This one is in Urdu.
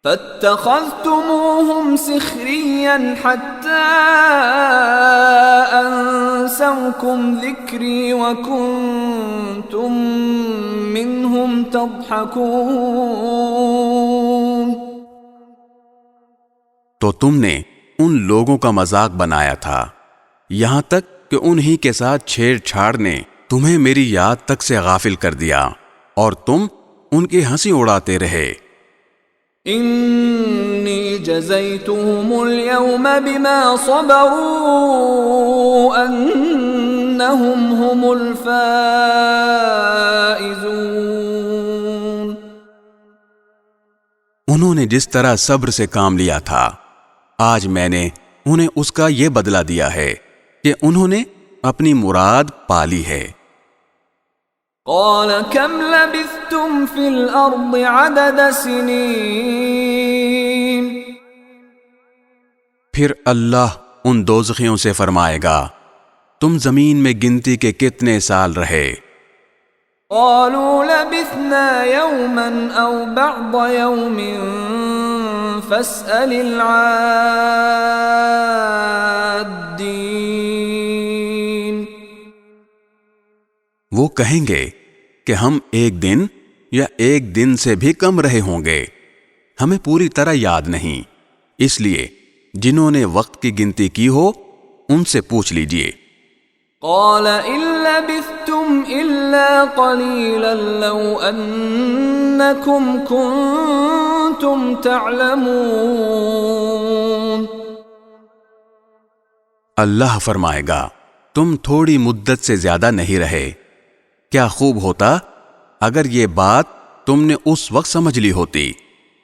فاتخذتموهم سخريا حتى أنسوكم ذكري وكنتم منهم تضحكون۔ تو تم نے ان لوگوں کا مذاق بنایا تھا یہاں تک کہ انہی کے ساتھ چھیڑ چھاڑ نے تمہیں میری یاد تک سے غافل کر دیا اور تم ان کی ہنسی اڑاتے رہے۔ انی جزیتهم اليوم بما صبروا انہم هم الفائزون۔ انہوں نے جس طرح صبر سے کام لیا تھا آج میں نے انہیں اس کا یہ بدلہ دیا ہے کہ انہوں نے اپنی مراد پالی ہے۔ قال كم لبثتم في الارض عدد سنين۔ پھر اللہ ان دوزخیوں سے فرمائے گا تم زمین میں گنتی کے کتنے سال رہے؟ قالوا لبثنا يوما او بعض يوم فاسأل العادين۔ وہ کہیں گے کہ ہم ایک دن یا ایک دن سے بھی کم رہے ہوں گے، ہمیں پوری طرح یاد نہیں، اس لیے جنہوں نے وقت کی گنتی کی ہو ان سے پوچھ لیجئے۔ قال ان لبثتم الا قليلا لو انکم کنتم تعلمون۔ اللہ فرمائے گا تم تھوڑی مدت سے زیادہ نہیں رہے، کیا خوب ہوتا اگر یہ بات تم نے اس وقت سمجھ لی ہوتی۔